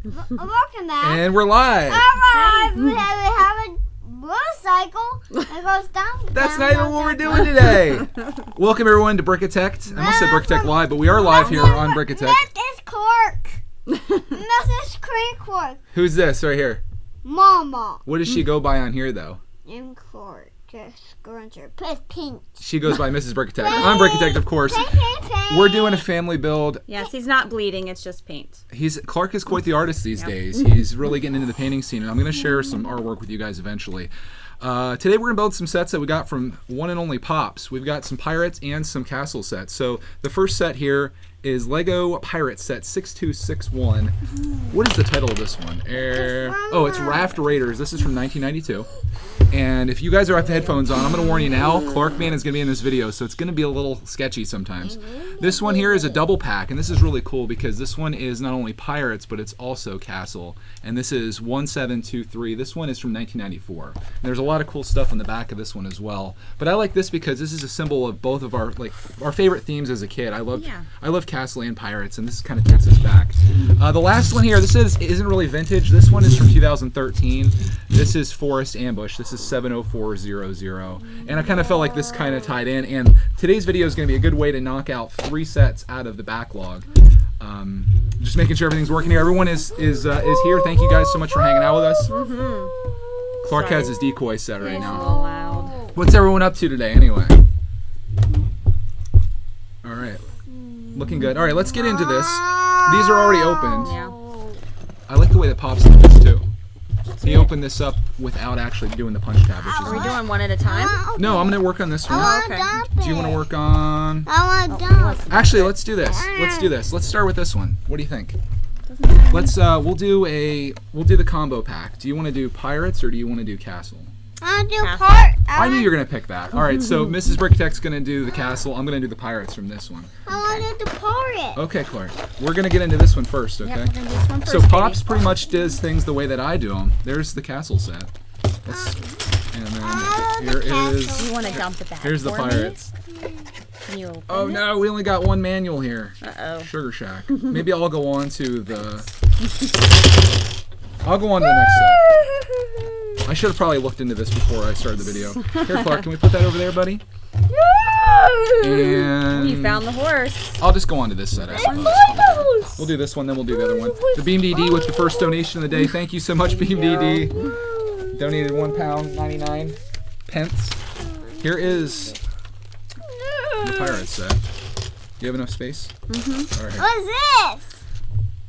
Welcome back. And we're live. Alright, we have a motorcycle that goes down. That's not even what we're doing today. Welcome everyone to Brickitect. I almost said Brickitect Live, but we are live here on Brickitect. Mrs. Clark. Mrs. Clark. Who's this right here? Mama. What does she go by on here though? And Clark. Just grunter. Pink. She goes by Mrs. Brickitect. I'm Brickitect, of course. Pink. We're doing a family build. Yes, he's not bleeding. It's just paint. Clark is quite the artist these days. He's really getting into the painting scene, and I'm going to share some artwork with you guys eventually. Today we're going to build some sets that we got from one and only Pops. We've got some pirates and some castle sets. So the first set here is Lego Pirate Set 6261. What is the title of this one? Oh, it's Raft Raiders. This is from 1992. And if you guys are with headphones on, I'm going to warn you now, Clarkman is going to be in this video, so it's going to be a little sketchy sometimes. This one here is a double pack, and this is really cool because this one is not only pirates, but it's also castle. And this is 1723. This one is from 1994. And there's a lot of cool stuff on the back of this one as well. But I like this because this is a symbol of both of our favorite themes as a kid. I love castle and pirates, and this kind of takes us back. The last one here, this isn't really vintage. This one is from 2013. This is Forest Ambush. This is 70400. And I kind of felt like this kind of tied in. And today's video is going to be a good way to knock out 3 sets out of the backlog. Just making sure everything's working here. Everyone is here. Thank you guys so much for hanging out with us. Clark has his decoy set right now. So loud. What's everyone up to today anyway? All right. Looking good. All right, let's get into this. These are already opened. Yeah. I like the way that Pops did this too. He opened this up without actually doing the punch tab, which is Are we nice. doing one at a time? No, I'm going to work on this one. Okay. Do you want to work on... I want to dump. Actually, let's do this. Let's start with this one. What do you think? Let's we'll do the combo pack. Do you want to do pirates or do you want to do castle? I want to do Castle. part. I knew you were going to pick that. All right, so Mrs. Brickitect's going to do the castle. I'm going to do the pirates from this one. I want to do part. Okay, Clark. We're going to get into this one first, okay? Yep, then this one first, So Pops baby. pretty much does things the way that I do them. There's the castle set. And then here is... You want to dump it back? Here's the for me? pirates. Can you open Oh it? no, we only got one manual here. Uh-oh. Sugar Shack. Maybe I'll go on to the... I'll go on to the next set. I should have probably looked into this before I started the video. Here, Clark, can we put that over there, buddy? And You found the horse. I'll just go on to this set, I suppose. We'll do this one, then we'll do the other one. The Beam DD with the first donation of the day. Thank you so much, Beam DD. Donated £1.99. Here is the pirate set. Do you have enough space? Mm-hmm. All right. What is this?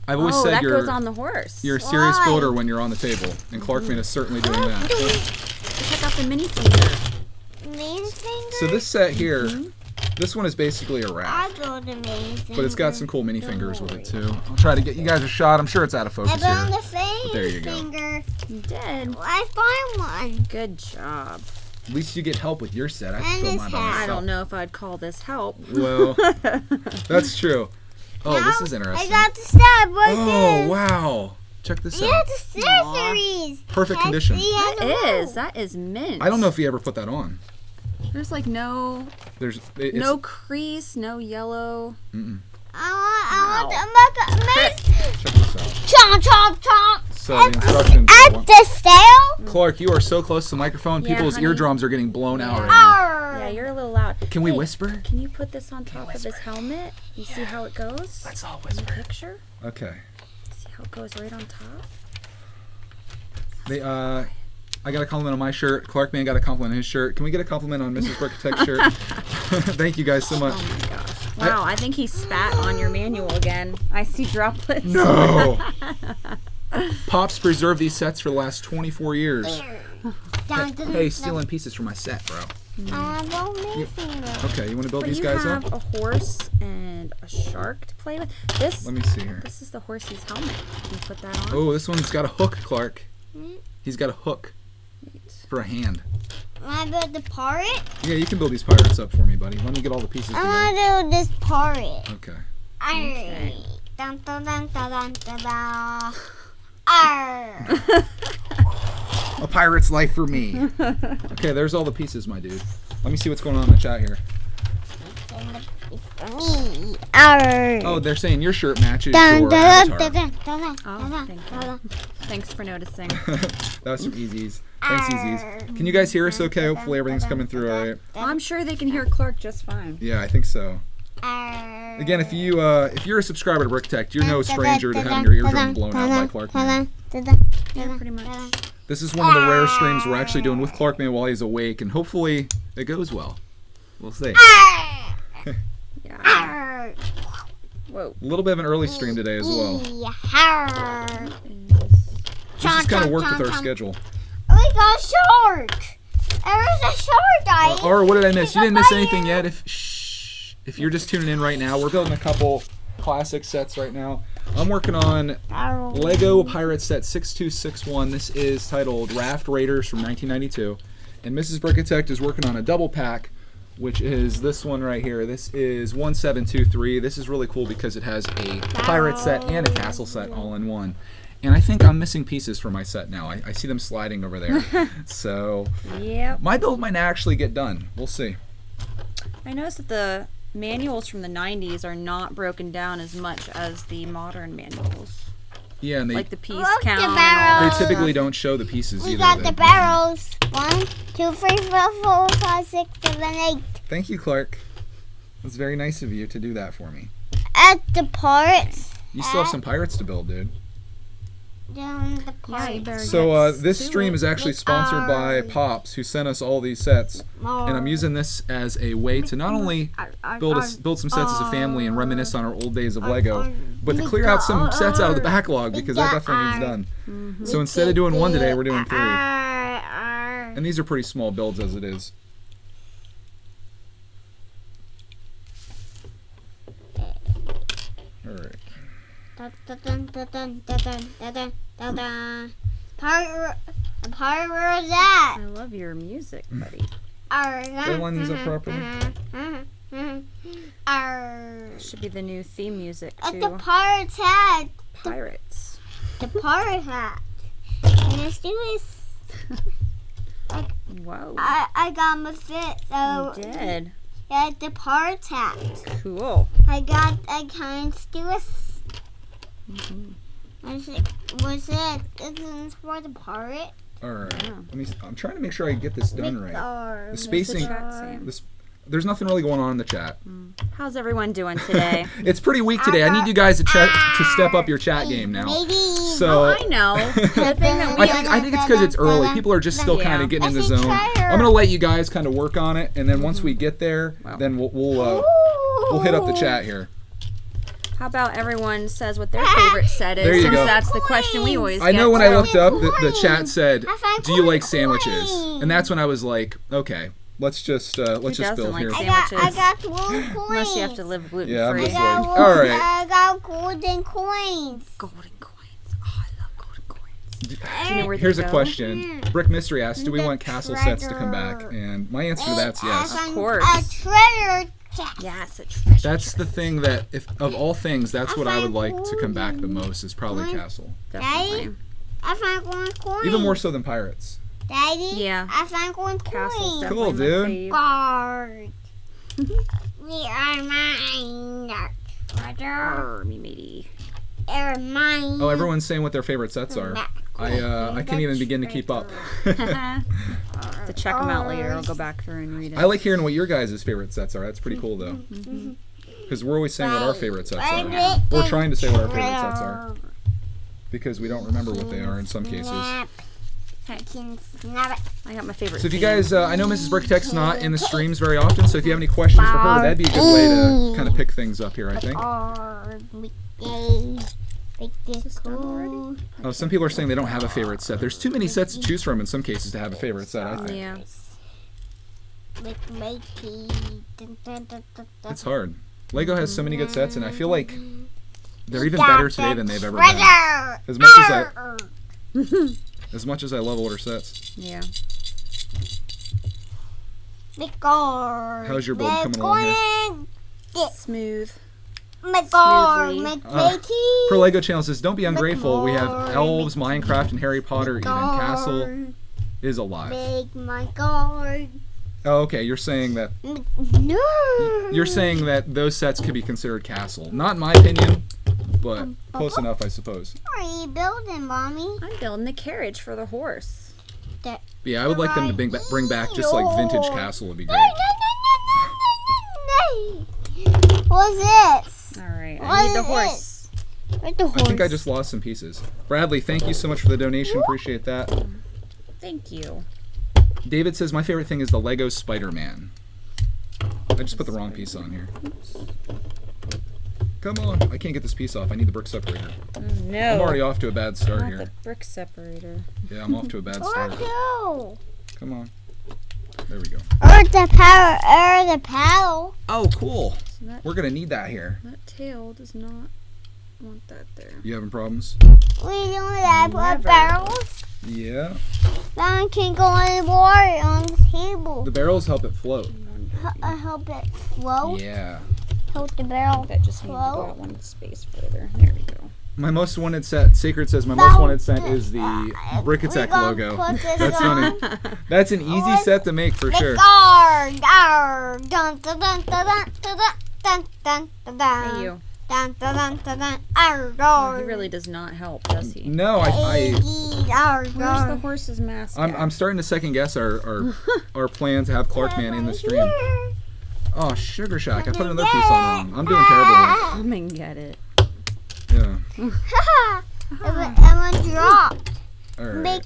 I've always Oh, said that you're goes on the horse. a serious Why? builder when you're on the table, and Clarkman is certainly doing that. Check out the mini finger. Main finger? So this set here, this one is basically a raft, I built the main finger. but it's got some cool mini fingers with it too. I'll try to get you guys a shot. I'm sure it's out of I focus built here. the face there you go. finger. You did. I find one. Good job. At least you get help with your set. I And can build his mine by hat. myself. I don't know if I'd call this help. Well, that's true. Oh, this Now, is interesting. I got the stab. What's Oh, this? wow. Check this Yeah, out. the accessories. Perfect condition. That is mint. I don't know if you ever put that on. There's like no It's, crease, no yellow. I want to make check this out. chomp, chomp, chomp. So the instructions. At the sale? Clark, you are so close to the microphone. Yeah, People's honey. eardrums are getting blown out right now. Yeah, you're a little loud. Can we Hey, whisper? Can you put this on top of his helmet? You see how it goes? Let's all In the whisper. picture? Okay. See how it goes right on top? I got a compliment on my shirt. Clarkman got a compliment on his shirt. Can we get a compliment on Mrs. Brickitect's shirt? Thank you guys so much. Oh my gosh. Wow, I think he spat on your manual again. I see droplets. No! Pops preserved these sets for the last 24 years. Hey, stealing pieces from my set, bro. I want main finger. Okay, you want to build But these you guys have up? a horse and a shark to play with. Let me see here. This is the horsey's helmet. Can you put that on? Oh, this one's got a hook, Clark. He's got a hook for a hand. I built the pirate. Yeah, you can build these pirates up for me, buddy. Let me get all the pieces together. I want to do this pirate. Okay. Arr. Dun, dun, dun, dun, dun, dun, dun. Arr. A pirate's life for me. Okay, there's all the pieces, my dude. Let me see what's going on in the chat here. For me. Arr. Oh, they're saying your shirt matches Dun, your dun, avatar. dun, dun, dun, Oh, dun, thank dun, dun. Thanks for noticing. That was some easies. Thanks, easies. Can you guys hear us okay? Hopefully everything's coming through all right. I'm sure they can hear Clark just fine. Yeah, I think so. Arr. Again, if you're a subscriber to Brickitect, you're no stranger to having your eardrums blown out by Clark Man. Yeah, pretty much. This is one of the rare streams we're actually doing with Clark Man while he's awake, and hopefully it goes well. We'll see. Yeah. Arr. Whoa. A little bit of an early stream today as well. Arr. This is kind of worked with our schedule. We got a shark. There's a shark, guys. Or what did I miss? You didn't miss anything yet. If you're just tuning in right now, we're building a couple classic sets right now. I'm working on Lego Pirate Set 6261. This is titled Raft Raiders from 1992. And Mrs. Brickitect is working on a double pack, which is this one right here. This is 1723. This is really cool because it has a pirate set and a castle set all in one. And I think I'm missing pieces for my set now. I see them sliding over there. So Yep. my build might actually get done. We'll see. I noticed that the manuals from the 90s are not broken down as much as the modern manuals. Yeah, and Like the piece Look, the count. and all barrel. they that typically stuff. don't show the pieces We either. got the barrels. 1, 2, 3, 4, 5, 5, 6, 7, 8. Thank you, Clark. It's very nice of you to do that for me. At the parts. You still have some pirates to build, dude. Down the Yeah, parts. you better So get this to stream it. is actually sponsored by Pops, who sent us all these sets, and I'm using this as a way to not only build some sets as a family and reminisce on our old days of Lego, but to clear out some sets out of the backlog because that definitely needs done. So instead of doing one today, we're doing 3, and these are pretty small builds as it is. All right. Part where is that? I love your music, buddy. Did I line these up properly? Should be the new theme music At the to pirate's hat. Pirates. The pirate hat. And let's do this. Whoa. I got my fit. So You did. yeah, the pirate's hat. Cool. I can't do this. Was it? Isn't for the pirate? All right. Yeah. I'm trying to make sure I get this done right. Or The spacing. chat saying? There's nothing really going on in the chat. How's everyone doing today? It's pretty weak today. I need you guys to step up your chat game now. maybe. So I know. The thing that we I think it's because it's early. People are just still kind Yeah. of getting in the I think zone. higher. I'm gonna let you guys kind of work on it, and then once we get there, then we'll hit up the chat here. How about everyone says what their favorite set is? There you since go. that's the question we always I get. know when I to. looked up, the chat said, I found "Do you like coins. sandwiches?" And that's when I was like, "Okay, let's just doesn't build like here." sandwiches? I got gold coins. Unless you have to live gluten Yeah, I'm free. just like, all right. I got golden coins. Golden coins. Oh, I love golden coins. Do you know where Here's they a go? question. Brick Mystery asks, "Do we The want castle sets to come back?" treasure. And my answer to that's yes. I found course. A treasure chest. Yes, a treasure. That's the thing that, if of all things, that's what I would like to come back the most is probably Coins. castle. Definitely. I found gold coins. Even more so than pirates. Daddy. Yeah. I found gold Castle's coins. Cool, definitely my dude. fave. Guard. We are mine. Treasure. Arr, me matey. They're mine. Oh, everyone's saying what their favorite sets are. I can't even begin to keep up. To check them out later, I'll go back through and read it. I like hearing what your guys' favorite sets are. That's pretty cool, though. Because we're always saying what our favorite sets are. We're trying to say what our favorite sets are. Because we don't remember what they are in some cases. Snap. Hey. Can snap it. I got my favorite. So if you theme. guys, I know Mrs. Brickitect's not in the streams very often, so if you have any questions for her, that'd be a good way to kind of pick things up here, I think. Oh, some people are saying they don't have a favorite set. There's too many sets to choose from in some cases to have a favorite set, I think. Yeah. It's hard. Lego has so many good sets, and I feel like they're even better today than they've ever been. As much as I love older sets. Yeah. How's your build coming along here? Smooth. Smoothly. Per Lego Channel says, "Don't be ungrateful. We have elves, Minecraft, and Harry Potter. Even Castle is alive." Make my guard. Oh, okay. You're saying that No. those sets could be considered castle. Not in my opinion, but close enough, I suppose. What are you building, Mommy? I'm building the carriage for the horse. Yeah, I would like them to bring back just like vintage castle would be great. What's this? All right, What I need the is horse. Where's the horse? I think I just lost some pieces. Bradley, thank you so much for the donation. Appreciate that. Thank you. David says my favorite thing is the Lego Spider-Man. I just put the wrong piece on here. Come on, I can't get this piece off. I need the brick separator. Oh, no. I'm already off to a bad start Not here. the brick separator. Yeah, I'm off to a bad start. Where'd go? Come on. There we go. Earth the power. Earth the paddle. Oh, cool. So that, We're gonna need that here. that tail does not want that there. You having problems? We don't have Never. barrels. Yeah. Now can go in the water on the table. The barrels help it float. I help it float. Yeah. Help the barrel That just needs to go float. out one space further. There we go. My most wanted set, Sacred says my most wanted set is the brickitect gonna logo. put this That's on. funny. That's an easy set to make for sure. Guard, guard, dun dun dun dun dun dun dun dun dun. Hey, you. Dun dun dun dun dun. Our Oh, guard. he really does not help, does he? No, Our Where's the guard. horse's mask? I'm starting to second guess our plan to have Clarkman in the stream. Oh, Sugar Shack! I put another piece on wrong. I'm doing terrible. Come and get it. Yeah. I'm dropped. All right. Make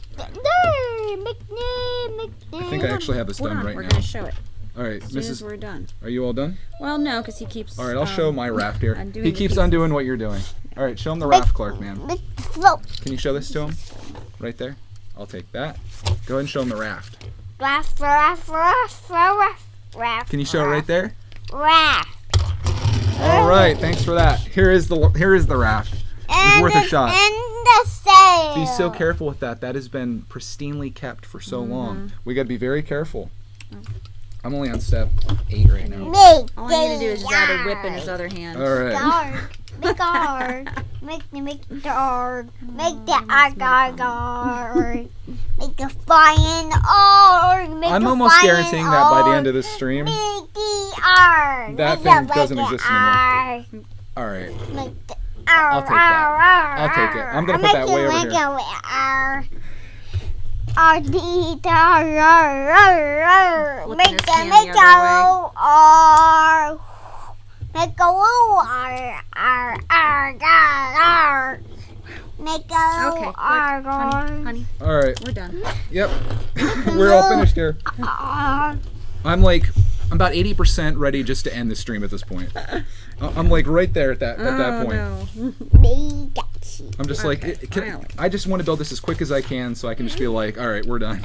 I think I actually have this Hold done on, right we're now. gonna show it All right, as soon as Mrs. we're done. Are you all done? Well, no, because he keeps. All right, I'll show my raft here. undoing He the keeps pieces. undoing what you're doing. All right, show him the raft, Clarkman. Make float. Can you show this to him? Right there. I'll take that. Go ahead and show him the raft. Raft, raft, raft, raft, raft. Can you show it right there? Raft. All right, thanks for that. Here is the raft. It's worth a shot. And the sail. Be so careful with that. That has been pristinely kept for so long. We got to be very careful. I'm only on step 8 right now. Make All I need to do is just add a whip in his other hand. All right. Guard. Make guard. Make the guard. Make the guard. Make the flying guard. I'm almost guaranteeing that by the end of this stream, Make the guard. that Make thing the doesn't like exist the anymore. guard. all right. Make the I'll take that. I'll take it. I'm going to put that way over here. Flipping his hand the other Make a woo Make a Okay, woo quick, honey, All right. we're done. Yep. We're all finished here. I'm about 80% ready just to end the stream at this point. I'm like right there at that point. No. I'm just like, finally. I just want to build this as quick as I can so I can just be like, all right, we're done.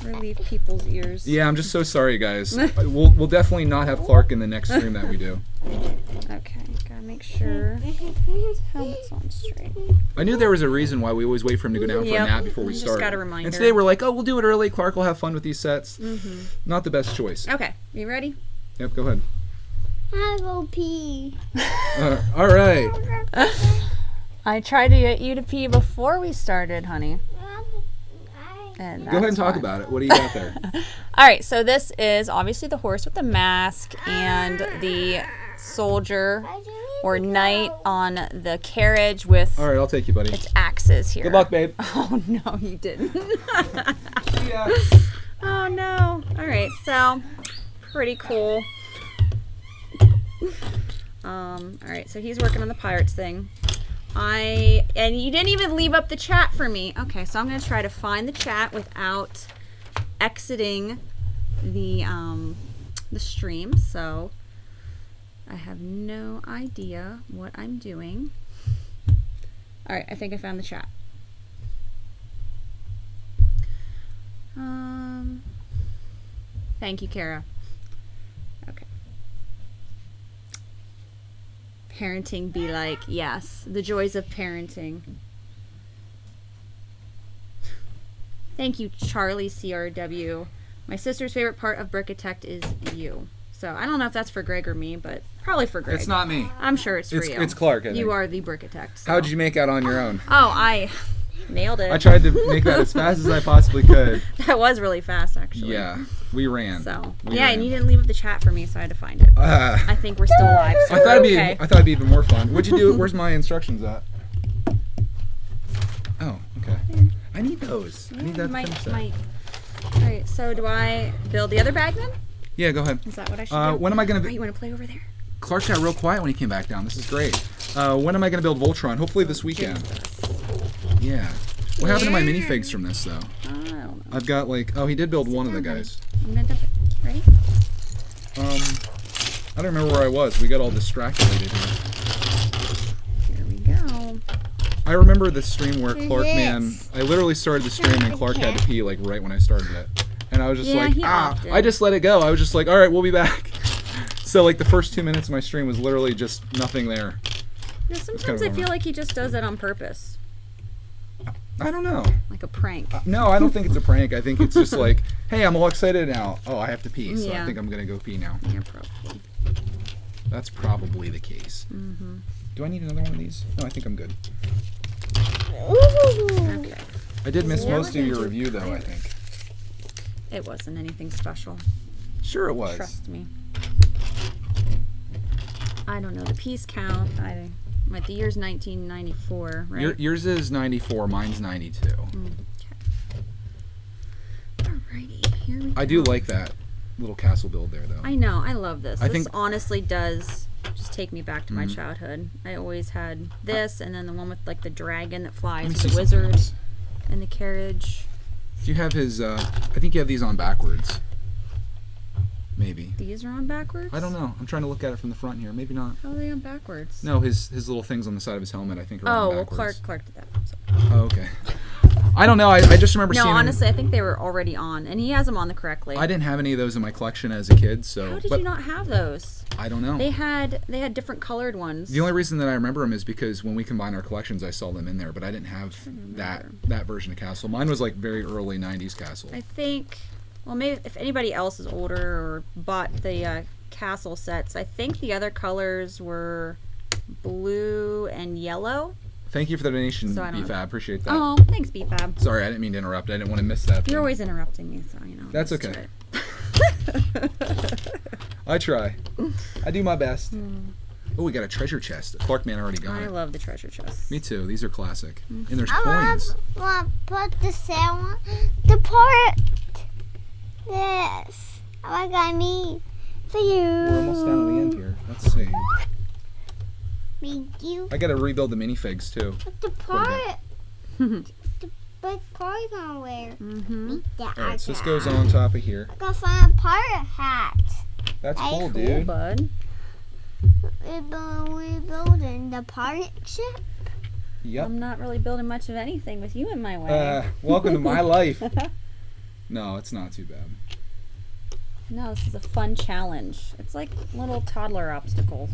Relieve people's ears. Yeah, I'm just so sorry, guys. We'll definitely not have Clark in the next stream that we do. Okay, gotta make sure his helmet's on straight. I knew there was a reason why we always wait for him to go down for a Yep. nap before we Just start. got a reminder. And today we're like, oh, we'll do it early. Clark will have fun with these sets. Not the best choice. Okay, you ready? Yep, go ahead. I go pee. All right. I tried to get you to pee before we started, honey. And Go ahead and talk about it. What do you got there? All right, so this is obviously the horse with the mask and the soldier or knight on the carriage with All right, I'll take you, buddy. its axes here. Good luck, babe. Oh no, you didn't. See ya. Oh no. All right, so pretty cool. All right, so he's working on the pirates thing. And you didn't even leave up the chat for me. Okay, so I'm gonna try to find the chat without exiting the stream. So I have no idea what I'm doing. All right, I think I found the chat. Thank you, Kara. Okay. Parenting be like, yes, the joys of parenting. Thank you, Charlie CRW. My sister's favorite part of brickitect is you. So I don't know if that's for Greg or me, but probably for Greg. It's not me. I'm sure it's for you. It's Clark, I think. You are the brickitect. So. How did you make out on your own? Oh, Nailed it. I tried to make that as fast as I possibly could. That was really fast, actually. Yeah, we ran. So We yeah, ran. and you didn't leave up the chat for me, so I had to find it. I think we're still alive. So I thought we're it'd be. okay. I thought it'd be even more fun. What'd you do? Where's my instructions at? Oh, okay. I need those. I need that to finish that. All right. So do I build the other bag then? Yeah, go ahead. Is that what I should do? When am I gonna? Oh, you want to play over there? Clark got real quiet when he came back down. This is great. When am I gonna build Voltron? Hopefully this weekend. Jesus. Yeah. What happened to my minifigs from this though? I don't know. I've got like. Oh, he did build one of the guys. I'm gonna dump it. Ready? I don't remember where I was. We got all distracted here. Here we go. I remember the stream where Clark, man, I literally started the stream and Clark had to pee like right when I started it. And I was just Yeah, like, he often. I just let it go. I was just like, all right, we'll be back. So like the first 2 minutes of my stream was literally just nothing there. No, sometimes kind of I bummer. feel like he just does it on purpose, I don't know. like a prank. No, I don't think it's a prank. I think it's just like, hey, I'm all excited now. Oh, I have to pee, so I Yeah. think I'm going to go pee now. Yeah, probably. That's probably the case. Mm-hmm. Do I need another one of these? No, I think I'm good. Okay. I did miss Yeah, most we're of gonna your do review though, I think. It wasn't anything special. Sure it was. Trust me. I don't know the piece count. The year's 1994, right? Yours is 94, mine's 92. Alrighty, here we go. I do like that little castle build there, though. I know. I love this. I This think- honestly does just take me back to my childhood. I always had this, and then the one with like the dragon that Let flies, me with see the something wizard, else. and the carriage. Do you have his, I think you have these on backwards. Maybe. These are on backwards? I don't know. I'm trying to look at it from the front here. Maybe not. How are they on backwards? No, his little things on the side of his helmet, I think, are Oh, on well, backwards. Clark did that. So. Oh, okay. I don't know. I just remember No, seeing honestly, I think they were already on, and he has them on the correctly. I didn't have any of those in my collection as a kid, so. How did but you not have those? I don't know. They had different colored ones. The only reason that I remember them is because when we combined our collections, I saw them in there, but I didn't have that version of Castle. Mine was like very early 90s Castle. I think, well, maybe if anybody else is older or bought the castle sets, I think the other colors were blue and yellow. Thank you for the donation, So I don't- BFAB. Appreciate that. Oh, thanks, BFAB. Sorry, I didn't mean to interrupt. I didn't want to miss that. You're thing. always interrupting me, so you know. I'm That's used to okay. it. I try. I do my best. Oh, we got a treasure chest. Clark Man already got I it. love the treasure chest. Me too. These are classic. And there's I coins. want to put the sound, the part. Yes. I got me for you. We're almost down to the end here. Let's see. Thank you. I got to rebuild the minifigs too. But the part, the big part gonna wear. Mm-hmm. Yeah, All right, so this goes on top of here. I gotta find a pirate hat. That's Hey, cool, cool, dude. Bud. We're building the pirate ship. Yep. I'm not really building much of anything with you in my way. Welcome to my life. No, it's not too bad. No, this is a fun challenge. It's like little toddler obstacles.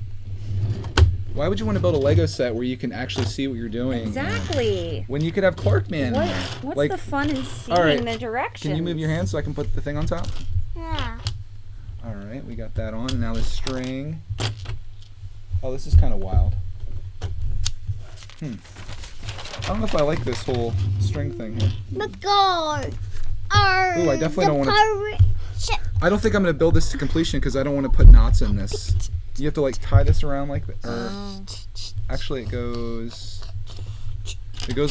Why would you want to build a Lego set where you can actually see what you're doing? Exactly. When you could have Clark Man in there. What's Like, the fun in seeing all right, the directions? can you move your hand so I can put the thing on top? Yeah. All right, we got that on. And now the string. Oh, this is kind of wild. I don't know if I like this whole string thing here. The guard. Ooh, I definitely don't want to. Pirate ship. I don't think I'm going to build this to completion because I don't want to put knots in this. You have to like tie this around like that. Oh. Actually, it goes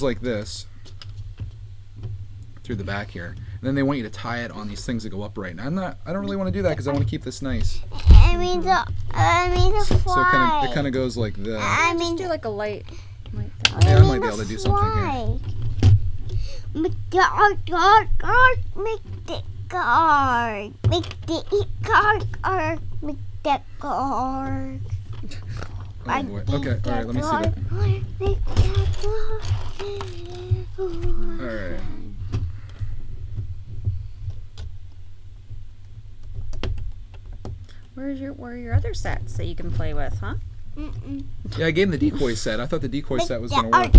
like this through the back here. And then they want you to tie it on these things that go upright. And I don't really want to do that because I want to keep this nice. I mean the So fly. it kind of goes like this. I Just mean do like a light thing. Yeah, I might be able to do something here. Make the guard, make the guard, make the guard, make the guard. Oh boy. Okay, all right, let me see that. All right. Where are your other sets that you can play with, huh? Yeah, I gave him the decoy set. I thought the decoy set was going to work.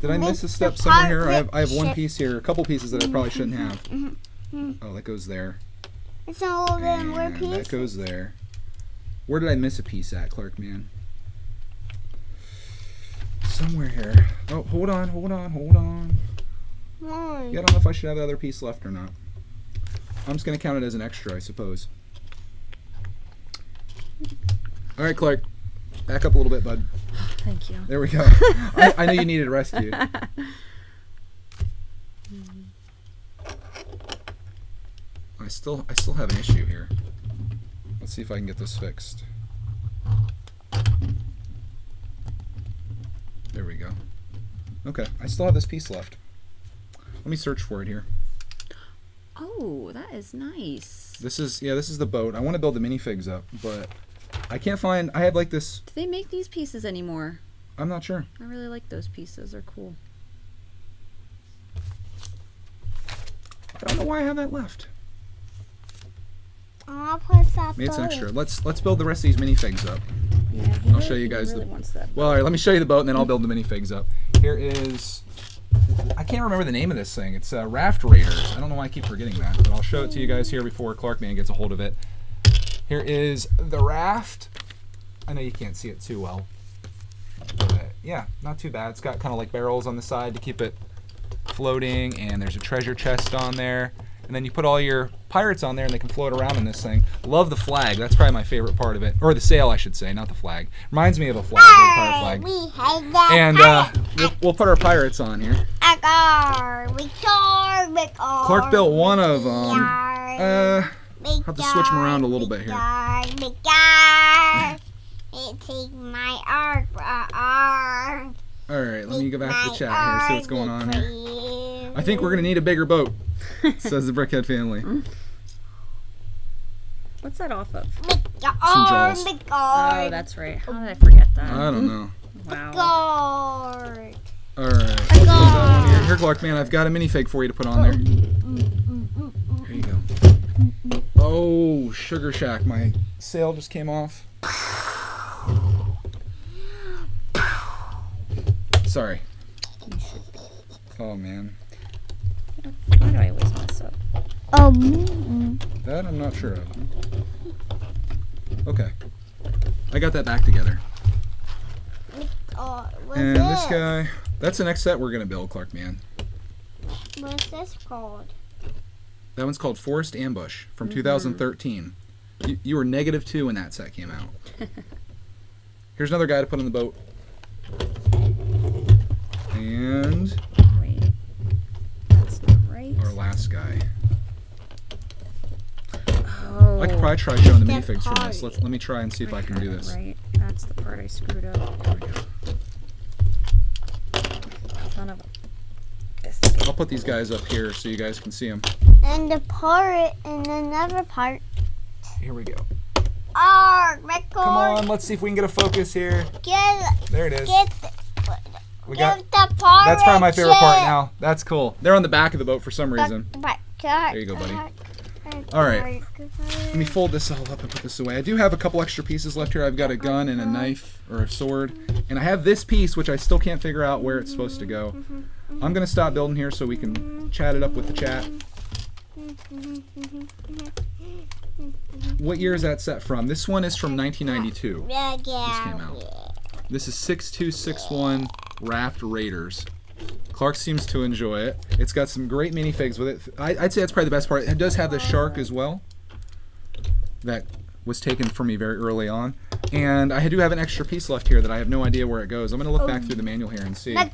Did I miss a step somewhere here? I have one piece here, a couple pieces that I probably shouldn't have. Oh, that goes there. It's all of them were And that pieces. goes there. Where did I miss a piece at, Clark Man? Somewhere here. Oh, hold on. Why? Yeah, I don't know if I should have the other piece left or not. I'm just going to count it as an extra, I suppose. All right, Clark. Back up a little bit, bud. Thank you. There we go. I know you needed rescue. I still have an issue here. Let's see if I can get this fixed. There we go. Okay, I still have this piece left. Let me search for it here. Oh, that is nice. This is the boat. I want to build the minifigs up, but I can't find. I had like this. Do they make these pieces anymore? I'm not sure. I really like those pieces. They're cool. I don't know why I have that left. I'll put that. Maybe it's an extra. Let's build the rest of these minifigs up. Yeah, I'll show you guys really wants that. Well, all right, let me show you the boat, and then I'll build the minifigs up. Here is. I can't remember the name of this thing. It's Raft Raiders. I don't know why I keep forgetting that, but I'll show it to you guys here before Clarkman gets a hold of it. Here is the raft. I know you can't see it too well. But, yeah, not too bad. It's got kind of like barrels on the side to keep it floating, and there's a treasure chest on there. And then you put all your pirates on there, and they can float around in this thing. Love the flag. That's probably my favorite part of it. Or the sail, I should say, not the flag. Reminds me of a flag, like a pirate flag. We hate that. And we'll put our pirates on here. Clark built one of them. Have to switch them around a little bit here. Take my arc. All right, let me go back to the chat here, see what's going on here. I think we're going to need a bigger boat, says the Brickhead family. What's that off of? Some jaws. Oh, that's right. How did I forget that? I don't know. Wow. All right. Here, Clark, man, I've got a minifig for you to put on there. Here you go. Oh, Sugar Shack. My sail just came off. Sorry. Oh, man. Why do I always mess up? That I'm not sure of. Okay. I got that back together. And this guy, that's the next set we're going to build, Clark, man. What's this called? That one's called Forest Ambush from 2013. You were -2 when that set came out. Here's another guy to put on the boat. And Wait. That's not right. our last guy. Oh. I could probably try showing the minifigs from this. Let me try and see if I can do this. Right. That's the part I screwed up. There we go. Son of a biscuit. I'll put these guys up here so you guys can see them. And the part and another part. Here we go. Record. Come on, let's see if we can get a focus here. There it is. We got. the part. That's probably my favorite part now. That's cool. They're on the back of the boat for some reason. There you go, buddy. All right. Let me fold this all up and put this away. I do have a couple extra pieces left here. I've got a gun and a knife or a sword. And I have this piece, which I still can't figure out where it's supposed to go. I'm going to stop building here so we can chat it up with the chat. What year is that set from? This one is from 1992. This came out. This is 6261 Raft Raiders. Clark seems to enjoy it. It's got some great minifigs with it. I'd say that's probably the best part. It does have the shark as well. That was taken from me very early on. And I do have an extra piece left here that I have no idea where it goes. I'm going to look back through the manual here and see. They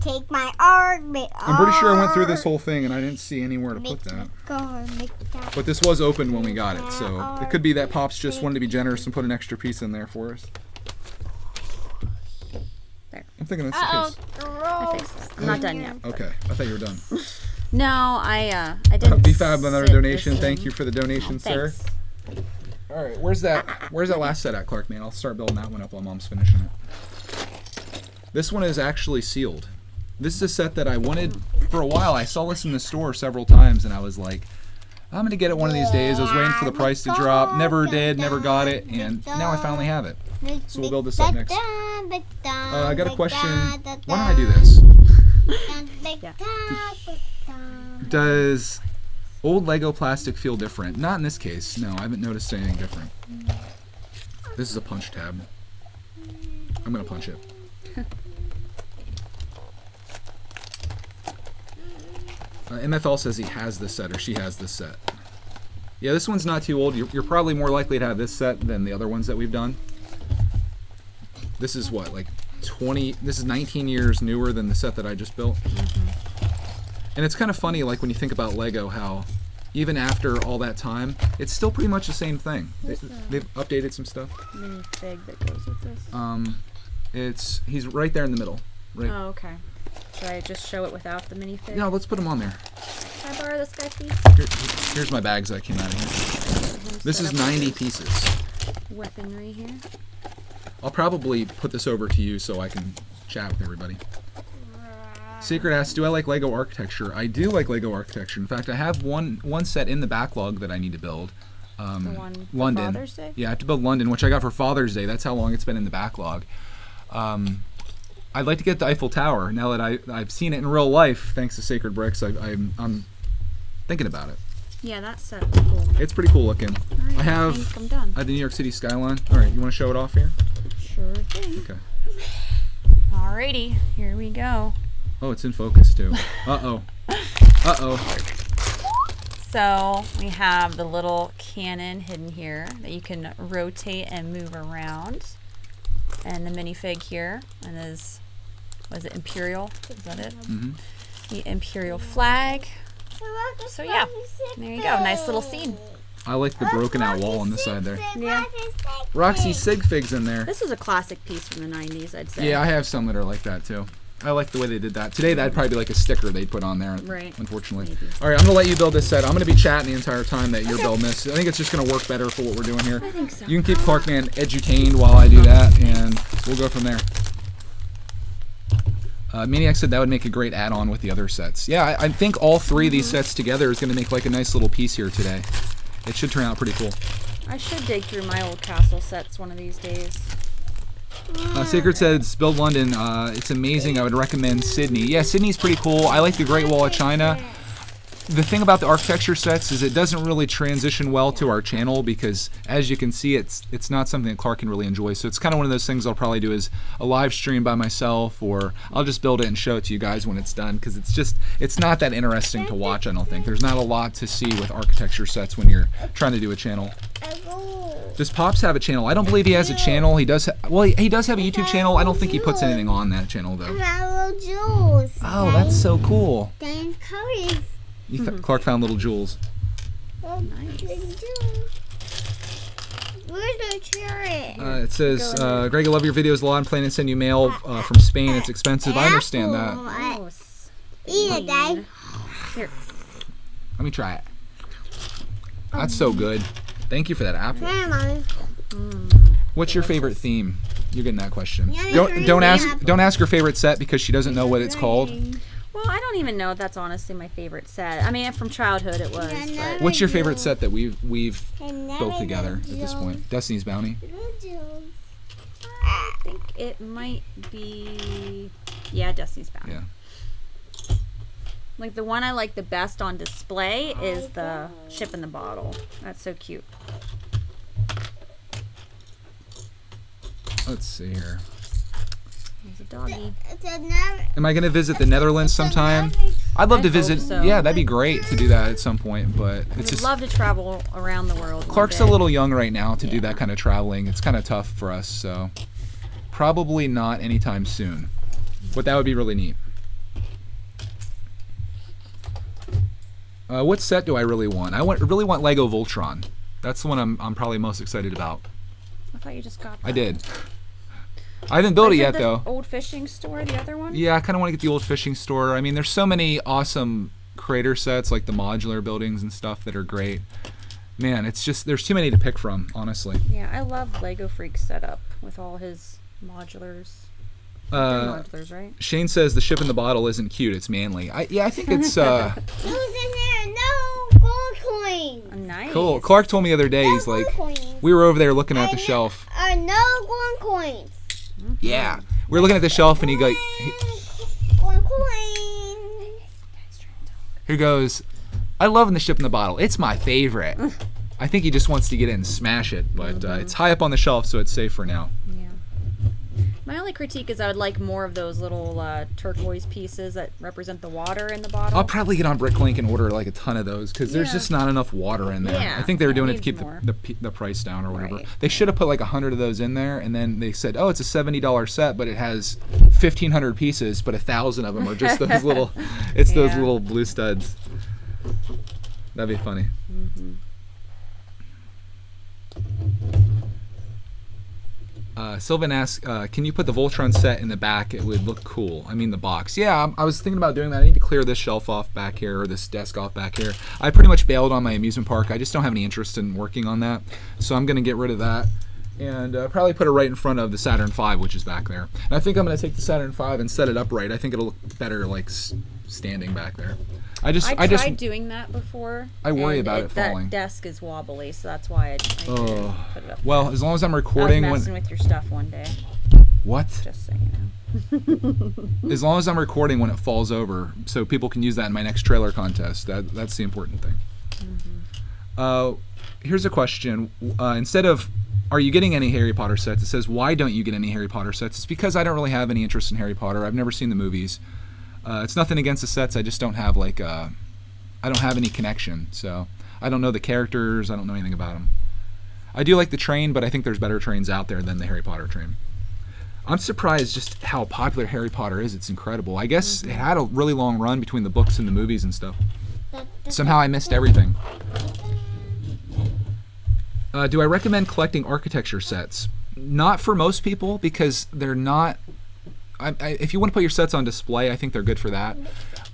take my arc. I'm pretty sure I went through this whole thing and I didn't see anywhere to put that. But this was open when we got it, so it could be that Pops just wanted to be generous and put an extra piece in there for us. There. I'm thinking that's the case. I fixed it. I'm not done yet. Okay, I thought you were done. No, I didn't. B-Fab, another sit donation. this Thank in. you for the donation, sir. Thanks. All right, where's that last set at, Clark, man? I'll start building that one up while Mom's finishing it. This one is actually sealed. This is a set that I wanted for a while. I saw this in the store several times, and I was like, I'm going to get it one of these days. I was waiting for the price to drop. Never did, never got it, and now I finally have it. So we'll build this up next. I got a question. Why don't I do this? Does old Lego plastic feel different? Not in this case. No, I haven't noticed anything different. This is a punch tab. I'm gonna punch it. MFL says he has this set, or she has this set. Yeah, this one's not too old. You're probably more likely to have this set than the other ones that we've done. This is what, like 20, this is 19 years newer than the set that I just built. And it's kind of funny, like when you think about Lego, how even after all that time, it's still pretty much the same thing. They've updated some stuff. Minifig that goes with this. He's right there in the middle. Right. Oh, okay. Should I just show it without the minifig? No, let's put him on there. Can I borrow this guy, please? Here's my bags that came out of here. This is 90 pieces. Weaponry here. I'll probably put this over to you so I can chat with everybody. Secret asks, do I like Lego architecture? I do like Lego architecture. In fact, I have one set in the backlog that I need to build. The one for London. Father's Day? Yeah, I have to build London, which I got for Father's Day. That's how long it's been in the backlog. I'd like to get the Eiffel Tower now that I've seen it in real life, thanks to Sacred Bricks. I'm thinking about it. Yeah, that set was cool. It's pretty cool looking. Right, I have think I'm done. the New York City skyline. All right, you want to show it off here? Sure thing. Okay. Alrighty, here we go. Oh, it's in focus too. Uh-oh. Uh-oh. So we have the little cannon hidden here that you can rotate and move around. And the minifig here, and was it Imperial? Is that it? Mm-hmm. The Imperial flag. So yeah, there you go. Nice little scene. I like the broken out wall on the side there. Yeah. Roxy Sig Fig's in there. This is a classic piece from the 90s, I'd say. Yeah, I have some that are like that too. I like the way they did that. Today, that'd probably be like a sticker they'd put on there, Right. unfortunately. Maybe. All right, I'm going to let you build this set. I'm going to be chatting the entire time that you're building this. I think it's just going to work better for what we're doing here. I think so. You can keep Clarkman edutained while I do that, and we'll go from there. Maniac said that would make a great add-on with the other sets. Yeah, I think all three of these sets together is going to make like a nice little piece here today. It should turn out pretty cool. I should dig through my old castle sets one of these days. Sacred says, build London. It's amazing. I would recommend Sydney. Yeah, Sydney's pretty cool. I like the Great Wall of China. The thing about the architecture sets is it doesn't really transition well to our channel because, as you can see, it's not something that Clark can really enjoy. So it's kind of one of those things I'll probably do as a live stream by myself, or I'll just build it and show it to you guys when it's done because it's not that interesting to watch, I don't think. There's not a lot to see with architecture sets when you're trying to do a channel. Does Pops have a channel? I don't believe he has a channel. He does. He does have a YouTube channel. I don't think he puts anything on that channel though. Oh, that's so cool. Clark found little jewels. Nice. Where's the chariot? It says, Greg, I love your videos a lot. I'm planning to send you mail from Spain. It's expensive. I understand that. Oh, Eat it, Dad. here. Let me try it. That's so good. Thank you for that apple. What's your favorite theme? You're getting that question. Don't ask her favorite set because she doesn't know what it's called. Well, I don't even know if that's honestly my favorite set. I mean, from childhood it was. But What's your favorite set that we've built together at this point? Destiny's Bounty. I think it might be, Destiny's Bounty. Yeah. Like the one I like the best on display is the ship in the bottle. That's so cute. Let's see here. There's a doggy. Am I going to visit the Netherlands sometime? I'd love to visit. hope so. Yeah, that'd be great to do that at some point, but I it's would just love to travel around the world. Clark's a little young right now to do that kind of traveling. It's kind of tough for us, so probably not anytime soon. But that would be really neat. What set do I really want? I really want Lego Voltron. That's the one I'm probably most excited about. I thought you just got that. I did. I haven't built it yet, though. Old fishing store, the other one? Yeah, I kind of want to get the old fishing store. I mean, there's so many awesome creator sets, like the modular buildings and stuff that are great. Man, it's just, there's too many to pick from, honestly. Yeah, I love Lego Freak's setup with all his modulars. They're modulars, right? Shane says the ship in the bottle isn't cute, it's manly. I think it's... Who's in there? No gold coins. Nice. Cool. Clark told me the other day, he's like, we were over there looking at the shelf. No gold coins. Yeah. We were looking at the shelf and he Gold coins. goes, I love the ship in the bottle. It's my favorite. I think he just wants to get in and smash it, but it's high up on the shelf, so it's safe for now. Yeah. My only critique is I would like more of those little turquoise pieces that represent the water in the bottle. I'll probably get on Bricklink and order like a ton of those because there's just not enough water in there. Yeah. I think they were doing it to Needs keep more. the price down or whatever. Right. They should have put like 100 of those in there, and then they said, oh, it's a $70 set, but it has 1,500 pieces, but 1,000 of them are just those little. It's those Yeah. little blue studs. That'd be funny. Sylvan asks, can you put the Voltron set in the back? It would look cool. I mean, the box. Yeah, I was thinking about doing that. I need to clear this shelf off back here, or this desk off back here. I pretty much bailed on my amusement park. I just don't have any interest in working on that. So I'm going to get rid of that and probably put it right in front of the Saturn V, which is back there. And I think I'm going to take the Saturn V and set it upright. I think it'll look better like standing back there. I tried doing that before. I worry and about it falling. That desk is wobbly, so that's why I didn't put it up. Well, as long as I'm recording I was messing with your stuff one day. What? Just so you know. As long as I'm recording when it falls over, so people can use that in my next trailer contest. That's the important thing. Here's a question. Instead of, are you getting any Harry Potter sets? It says, why don't you get any Harry Potter sets? It's because I don't really have any interest in Harry Potter. I've never seen the movies. It's nothing against the sets. I just don't have I don't have any connection. So I don't know the characters. I don't know anything about them. I do like the train, but I think there's better trains out there than the Harry Potter train. I'm surprised just how popular Harry Potter is. It's incredible. I guess it had a really long run between the books and the movies and stuff. Somehow I missed everything. Do I recommend collecting architecture sets? Not for most people because they're not... if you want to put your sets on display, I think they're good for that.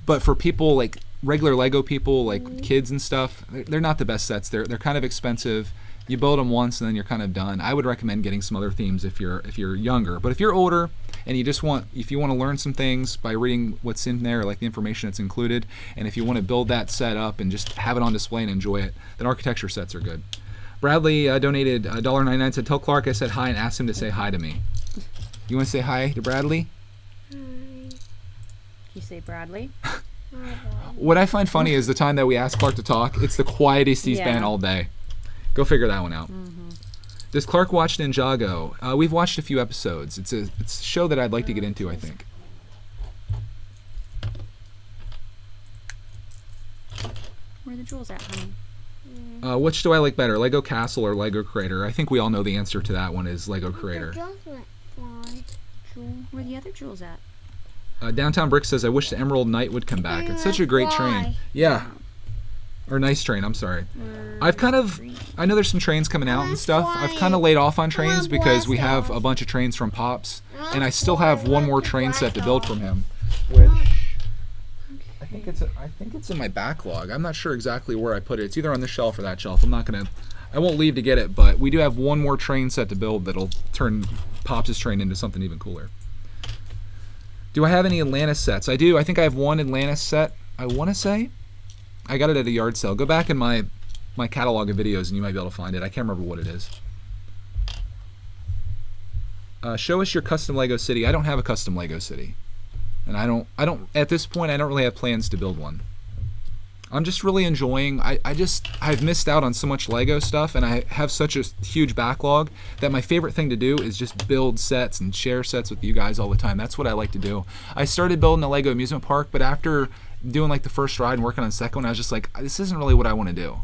But for people like regular Lego people, like kids and stuff, they're not the best sets. They're kind of expensive. You build them once and then you're kind of done. I would recommend getting some other themes if you're younger. But if you're older and you want to learn some things by reading what's in there, like the information that's included, and if you want to build that set up and just have it on display and enjoy it, then architecture sets are good. Bradley donated $1.99, said, tell Clark I said hi and asked him to say hi to me. You want to say hi to Bradley? You say Bradley? What I find funny is the time that we ask Clark to talk, it's the quietest he's been all day. Go figure that one out. Does Clark watch Ninjago? We've watched a few episodes. It's a show that I'd like to get into, I think. Where are the jewels at, honey? Which do I like better, Lego Castle or Lego Creator? I think we all know the answer to that one is Lego Creator. Where are the other jewels at? Downtown Brick says, I wish the Emerald Knight would come back. It's such a great train. Yeah. Or nice train, I'm sorry. I know there's some trains coming out and stuff. I've kind of laid off on trains because we have a bunch of trains from Pops, and I still have one more train set to build from him, which I think it's in my backlog. I'm not sure exactly where I put it. It's either on this shelf or that shelf. I won't leave to get it, but we do have one more train set to build that'll turn Pops' train into something even cooler. Do I have any Atlantis sets? I do. I think I have one Atlantis set, I want to say. I got it at a yard sale. Go back in my catalog of videos and you might be able to find it. I can't remember what it is. Show us your custom Lego city. I don't have a custom Lego city. And I don't at this point I don't really have plans to build one. I'm just really enjoying I've missed out on so much Lego stuff, and I have such a huge backlog that my favorite thing to do is just build sets and share sets with you guys all the time. That's what I like to do. I started building a Lego amusement park, but after doing like the first ride and working on the second one, I was just like, this isn't really what I want to do.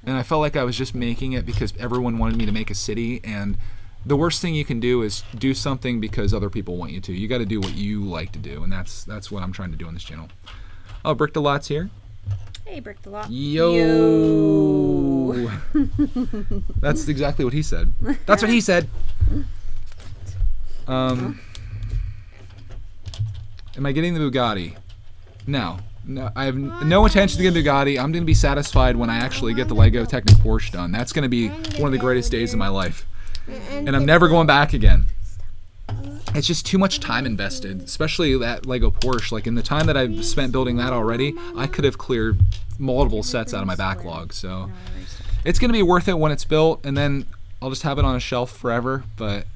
And I felt like I was just making it because everyone wanted me to make a city, and the worst thing you can do is do something because other people want you to. You got to do what you like to do, and that's what I'm trying to do on this channel. Oh, Brick the Lot's here. Hey, Brick the Lot. Yo. That's exactly what he said. That's what he said. Am I getting the Bugatti? No, I have no intention to get the Bugatti. I'm going to be satisfied when I actually get the Lego Technic Porsche done. That's going to be one of the greatest days of my life. And I'm never going back again. It's just too much time invested, especially that Lego Porsche. Like in the time that I've spent building that already, I could have cleared multiple sets out of my backlog. So it's going to be worth it when it's built, and then I'll just have it on a shelf forever. But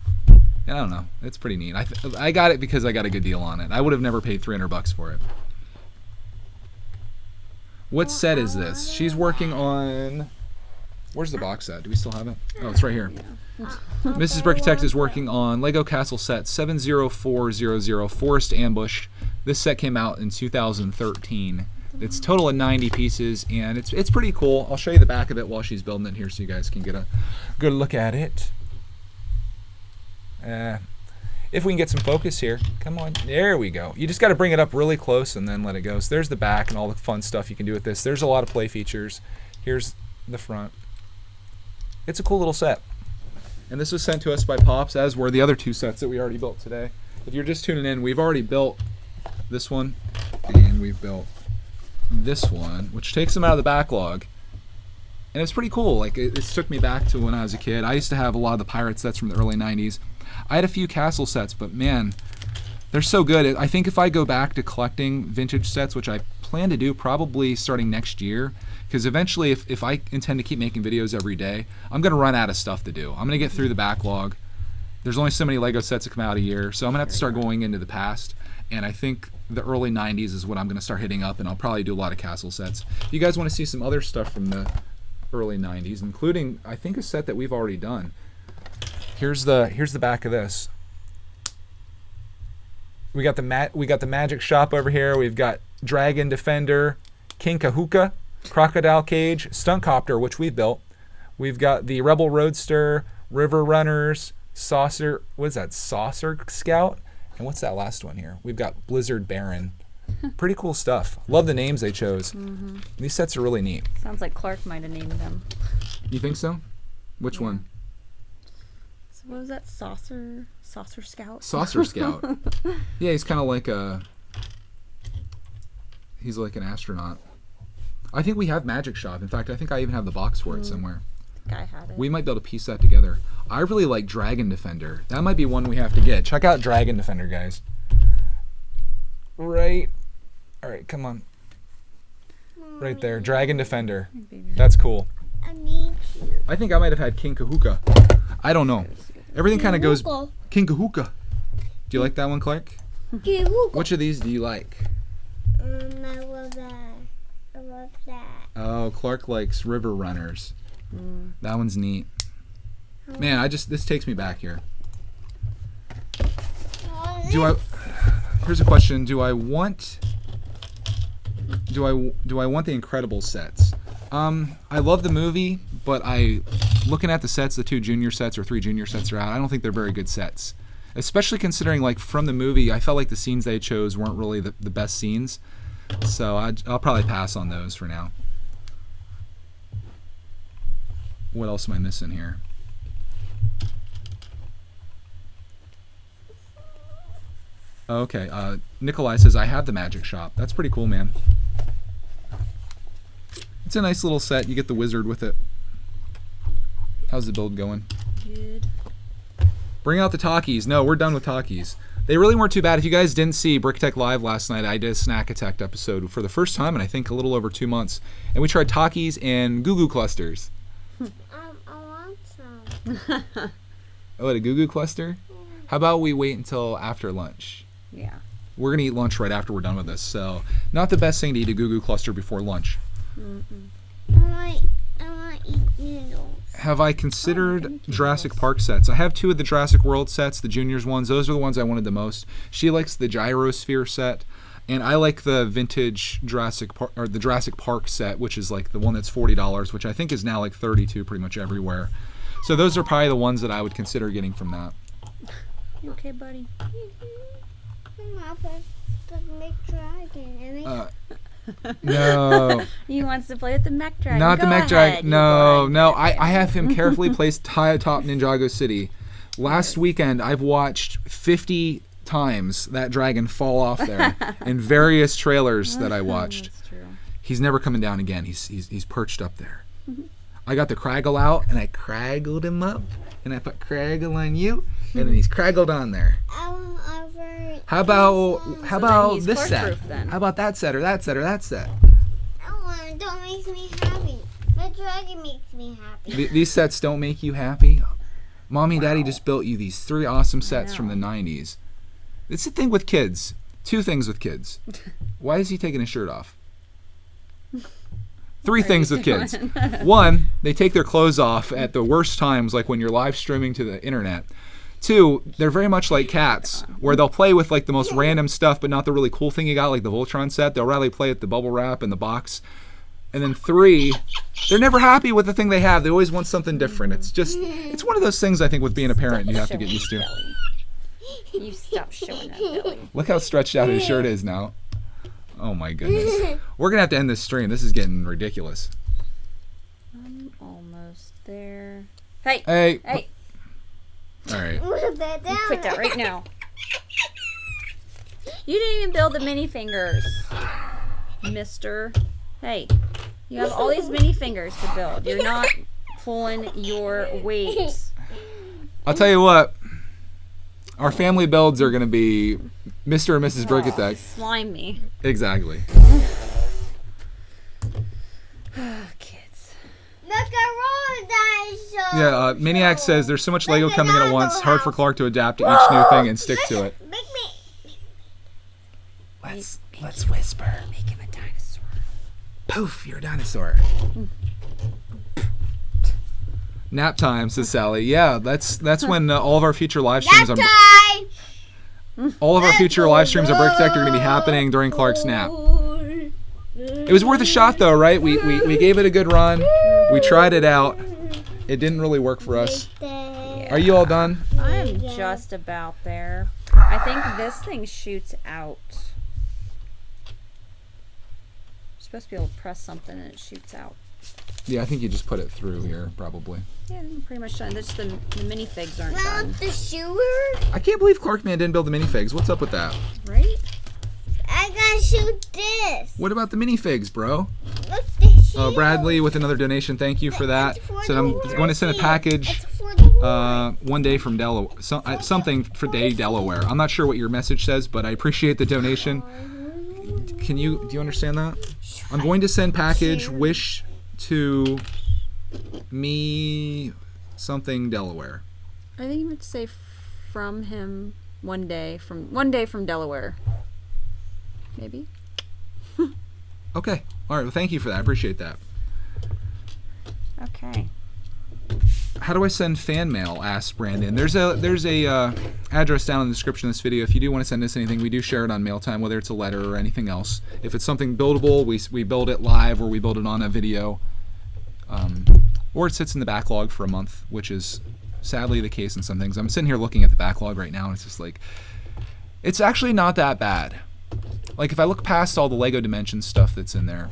I don't know. It's pretty neat. I got it because I got a good deal on it. I would have never paid $300 for it. What set is this? She's working on Where's the box at? Do we still have it? Oh, it's right here. Mrs. Brickitect is working on Lego Castle Set 70400 Forest Ambush. This set came out in 2013. It's total of 90 pieces, and it's pretty cool. I'll show you the back of it while she's building it here so you guys can get a good look at it. If we can get some focus here. Come on. There we go. You just got to bring it up really close and then let it go. So there's the back and all the fun stuff you can do with this. There's a lot of play features. Here's the front. It's a cool little set. And this was sent to us by Pops, as were the other two sets that we already built today. If you're just tuning in, we've already built this one, and we've built this one, which takes them out of the backlog. And it's pretty cool. Like, it took me back to when I was a kid. I used to have a lot of the pirate sets from the early 90s. I had a few castle sets, but man, they're so good. I think if I go back to collecting vintage sets, which I plan to do probably starting next year, because eventually if I intend to keep making videos every day, I'm going to run out of stuff to do. I'm going to get through the backlog. There's only so many Lego sets that come out a year, so I'm going to have to start going into the past. And I think the early 90s is what I'm going to start hitting up, and I'll probably do a lot of castle sets. If you guys want to see some other stuff from the early 90s, including, I think, a set that we've already done. Here's the back of this. We got the magic shop over here. We've got Dragon Defender, King Kahuka, Crocodile Cage, Stunt Copter, which we built. We've got the Rebel Roadster, River Runners, Saucer. What is that? Saucer Scout. And what's that last one here? We've got Blizzard Baron. Pretty cool stuff. Love the names they chose. Mm-hmm. These sets are really neat. Sounds like Clark might have named them. You think so? Which one? So what was that? Saucer Scout? Saucer Scout. Yeah, he's kind of like he's like an astronaut. I think we have Magic Shop. In fact, I think I even have the box for it somewhere. Guy had it. We might be able to piece that together. I really like Dragon Defender. That might be one we have to get. Check out Dragon Defender, guys. Right. All right, come on. Right there, Dragon Defender. That's cool. I think I might have had King Kahuka. I don't know. Everything kind of goes. King Kahuka. Do you like that one, Clark? Which of these do you like? I love that. I love that. Oh, Clark likes River Runners. That one's neat. Man, this takes me back here. Here's a question. Do I want the Incredibles sets? I love the movie, but looking at the sets, the 2 junior sets or 3 junior sets are out, I don't think they're very good sets. Especially considering, like, from the movie, I felt like the scenes they chose weren't really the best scenes. So I'll probably pass on those for now. What else am I missing here? Okay, Nikolai says, I have the Magic Shop. That's pretty cool, man. It's a nice little set. You get the wizard with it. How's the build going? Good. Bring out the talkies. No, we're done with talkies. They really weren't too bad. If you guys didn't see Brickitect Live last night, I did a Snack Attack episode for the first time in I think a little over 2 months. And we tried talkies and goo goo clusters. I want some. Oh, a goo goo cluster? How about we wait until after lunch? Yeah. We're going to eat lunch right after we're done with this. So not the best thing to eat a goo goo cluster before lunch. I want to eat noodles. Have I considered Jurassic Park sets? I have 2 of the Jurassic World sets, the juniors ones. Those are the ones I wanted the most. She likes the Gyrosphere set, and I like the vintage Jurassic Park set, which is like the one that's $40, which I think is now like $32 pretty much everywhere. So those are probably the ones that I would consider getting from that. You okay, buddy? The Mech Dragon. No. He wants to play with the Mech Dragon. Not the Mech Dragon. No, No. I have him carefully placed high atop Ninjago City. Last weekend, I've watched 50 times that dragon fall off there in various trailers that I watched. That's true. He's never coming down again. He's perched up there. I got the Craggle out, and I craggled him up, and I put Craggle on you, and then he's craggled on there. How about he's this set? torch-proof then. How about that set or that set or that set? Don't make me happy. The dragon makes me happy. These sets don't make you happy? Mommy and Daddy just built you these 3 awesome sets from the 90s. It's the thing with kids. 2 things with kids. Why is he taking his shirt off? Three things with kids. One, they take their clothes off at the worst times, like when you're live streaming to the internet. Two, they're very much like cats, where they'll play with like the most random stuff, but not the really cool thing you got, like the Voltron set. They'll rather play with the bubble wrap and the box. And then three, they're never happy with the thing they have. They always want something different. It's one of those things I think with being a parent you have to get used to. You stop showing that belly. Look how stretched out his shirt is now. Oh my goodness. We're going to have to end this stream. This is getting ridiculous. I'm almost there. Hey. Hey. All right. Quit that right now. You didn't even build the mini fingers, mister. Hey, you have all these mini fingers to build. You're not pulling your weight. I'll tell you what. Our family builds are going to be Mr. and Mrs. Brickitect. Slime me. Exactly. Kids. Look at roller dinosaur. Yeah, Maniac says there's so much Lego coming in at once. Hard for Clark to adapt to each new thing and stick to it. Make me. Let's whisper. Make him a dinosaur. Poof, you're a dinosaur. Nap time, says Sally. Yeah, that's when all of our future live streams are Brickitect are going to be happening during Clark's nap. It was worth a shot though, right? We gave it a good run. We tried it out. It didn't really work for us. Are you all done? I'm just about there. I think this thing shoots out. You're supposed to be able to press something and it shoots out. Yeah, I think you just put it through here, probably. Yeah, I'm pretty much done. Just the minifigs aren't done. Not the sewer. I can't believe Clarkman didn't build the minifigs. What's up with that? Right? I gotta shoot this. What about the minifigs, bro? Look the shield. Bradley with another donation. Thank you for that. Said I'm going to send a package It's for the one day from Delaware. Something for day Delaware. I'm not sure what your message says, but I appreciate the donation. Do you understand that? I'm going to send package wish to me something Delaware. I think you would say from him one day from Delaware. Maybe. Okay. All right. Well, thank you for that. I appreciate that. Okay. How do I send fan mail? Asked Brandon. There's a address down in the description of this video. If you do want to send us anything, we do share it on mail time, whether it's a letter or anything else. If it's something buildable, we build it live or we build it on a video. Or it sits in the backlog for a month, which is sadly the case in some things. I'm sitting here looking at the backlog right now, and it's just like, it's actually not that bad. Like, if I look past all the Lego Dimensions stuff that's in there,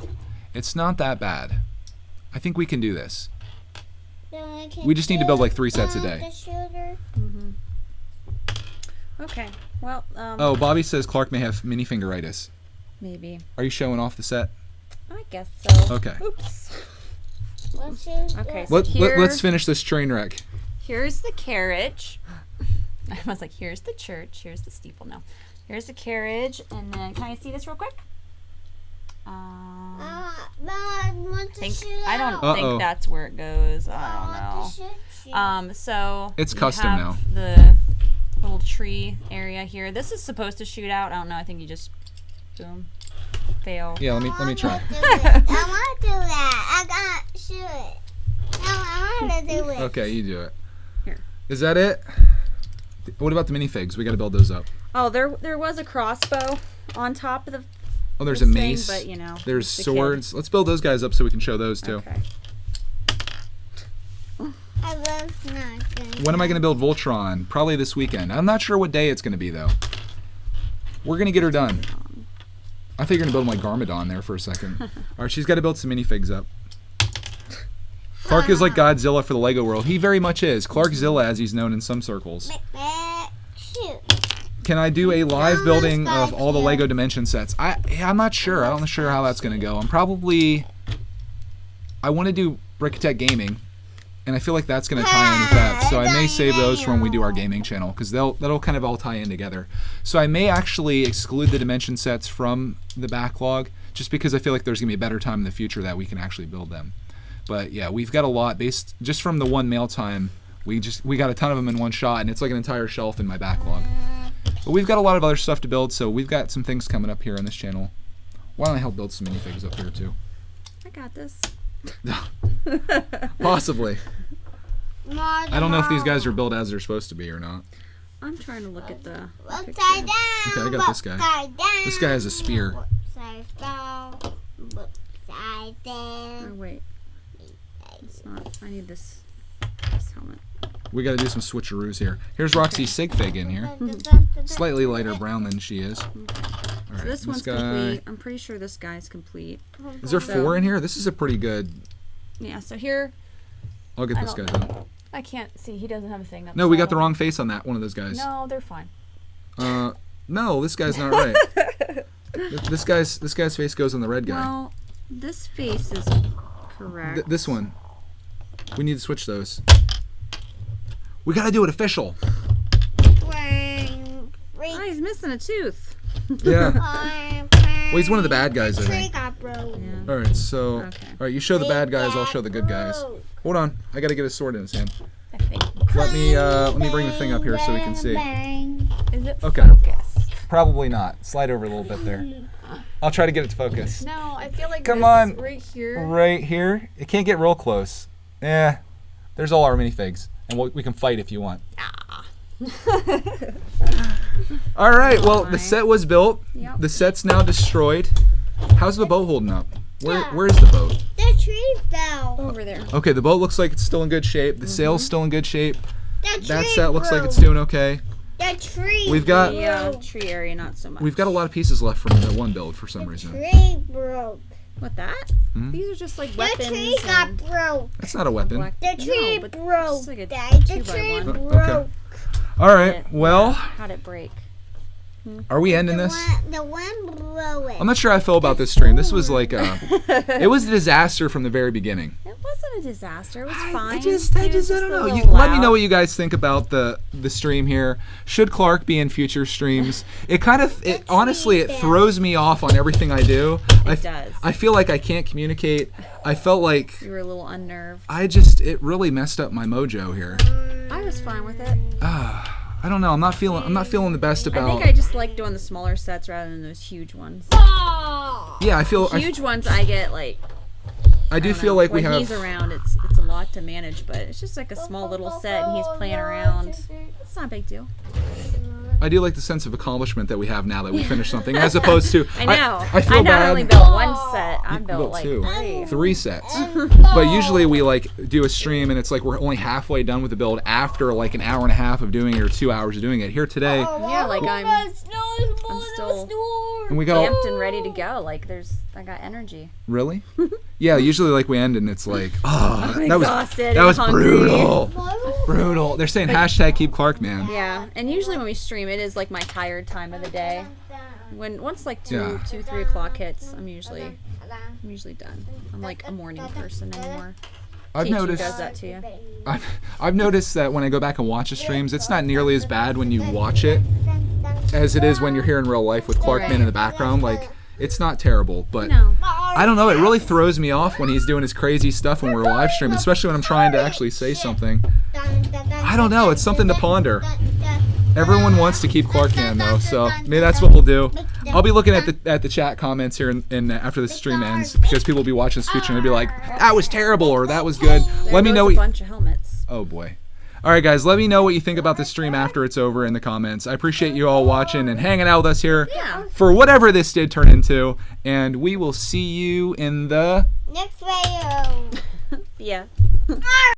it's not that bad. I think we can do this. We just need to build like 3 sets a day. Mm-hmm. Okay. Well. Oh, Bobby says Clark may have minifingeritis. Maybe. Are you showing off the set? I guess so. Okay. Oops. Okay. So Let's finish this train wreck. Here's the carriage. I was like, here's the church. Here's the steeple. No. Here's the carriage, and then can I see this real quick? I don't think that's where it goes. I don't know. So it's custom now. The little tree area here. This is supposed to shoot out. I don't know. I think you just boom, fail. Yeah, let me try. I want to do that. I gotta shoot it. No, I want to do it. Okay, you do it. Here. Is that it? What about the minifigs? We got to build those up. Oh, there was a crossbow on top of the. Oh, there's a mace. But, you know, there's swords. Let's build those guys up so we can show those too. Okay. I love not. When am I going to build Voltron? Probably this weekend. I'm not sure what day it's going to be though. We're going to get her done. I thought you were going to build my Garmadon there for a second. All right, she's got to build some minifigs up. Clark is like Godzilla for the Lego world. He very much is. Clarkzilla, as he's known in some circles. Shoot. Can I do a live building of all the Lego Dimension sets? I'm not sure. I'm not sure how that's going to go. I want to do Brickitect Gaming, and I feel like that's going to tie in with that. So I may save those for when we do our gaming channel, because that'll kind of all tie in together. So I may actually exclude the Dimension sets from the backlog, just because I feel like there's going to be a better time in the future that we can actually build them. But yeah, we've got a lot based just from the one mail time. We got a ton of them in one shot, and it's like an entire shelf in my backlog. But we've got a lot of other stuff to build, so we've got some things coming up here on this channel. Why don't I help build some minifigs up here too? I got this. Possibly. I don't know if these guys are built as they're supposed to be or not. I'm trying to look at the picture. Upside down. Okay, I got this guy. Upside down. This guy has a spear. Upside down. Upside Oh down. wait, it's not. I need this helmet. We got to do some switcheroos here. Here's Roxy's sig fig in here. Slightly lighter brown than she is. All right, So this one's guy. complete. I'm pretty sure this guy's complete. Is there 4 in here? This is a pretty good. Yeah. So here, I'll get this guy done. I can't see. He doesn't have a thing up. No, we got the wrong face on that one of those guys. No, they're fine. No, this guy's not right. This guy's face goes on the red guy. Well, this face is correct. This one. We need to switch those. We gotta do it official. Oh, he's missing a tooth. Yeah. Well, he's one of the bad guys, I think. Got broke. Yeah. All right, so Okay. all right, you show the bad guys, I'll show the good guys. Hold on, I gotta get his sword in his hand. I think. Let me bring the thing up here so we can see. Is it Okay. focused? Probably not. Slide over a little bit there. I'll try to get it to focus. No, I feel like Come this on. right here. Right here. It can't get real close. There's all our minifigs, and we can fight if you want. All right. Well, the set was built. Yep. The set's now destroyed. How's the boat holding up? Where's the boat? The tree fell. Over there. Okay, the boat looks like it's still in good shape. The sail's still in good shape. The That tree set looks like it's broke. doing okay. The tree. We've got The tree area, not so much. we've got a lot of pieces left from the one build for some reason. Tree broke. What that? Hmm? These are just like The weapons. tree got and broke. That's not a weapon. black- The tree no, but broke. just like a Dad. The 2x1. tree Okay. broke. All right. Well, How'd it break? are we ending this? The wind blew it. I'm not sure how I feel about this stream. This was like it was a disaster from the very beginning. It wasn't a disaster. It was fine. I It was don't just know. a little Let me know loud. what you guys think about the stream here. Should Clark be in future streams? It honestly throws me off on everything I do. It does. I feel like I can't communicate. I felt like You were a little unnerved. it really messed up my mojo here. I was fine with it. I don't know. I'm not feeling the best I about. think I just like doing the smaller sets rather than those huge ones. Yeah, I feel. Huge ones, I get like. I do don't feel know, like we when have. he's around, it's a lot to manage, but it's just like a small little set, and he's playing around. It's not a big deal. I do like the sense of accomplishment that we have now that we finished something, as opposed to. I know. I feel not bad. only built one set, I built built like 2. 3. 3 sets. But usually we like do a stream and it's like we're only halfway done with the build after like an hour and a half of doing it or 2 hours of doing it. Here today, Yeah, like I'm still and we got all, amped and ready to go. Like I got energy. really? Yeah, usually like we end and it's like, oh, I'm that was exhausted that was and hungry. brutal. They're saying hashtag keep Clark, man. Yeah, and usually when we stream, it is like my tired time of the day. Once like 3 o'clock hits, I'm usually done. I'm like a morning person anymore. I've Teach noticed. does that to you. I've noticed that when I go back and watch the streams, it's not nearly as bad when you watch it as it is when you're here in real life with Clark Man in the background. Like, it's not terrible, but No. I don't know. It really throws me off when he's doing his crazy stuff when we're live streaming, especially when I'm trying to actually say something. I don't know. It's something to ponder. Everyone wants to keep Clark Man though, so maybe that's what we'll do. I'll be looking at the chat comments here in after the stream ends because people will be watching this feature and they'll be like, "That was terrible" or "That was good." Let me know. a bunch of helmets. Oh boy. All right, guys, let me know what you think about the stream after it's over in the comments. I appreciate you all watching and hanging out with us here for whatever this did turn into, and we will see you in the Next video. Yeah.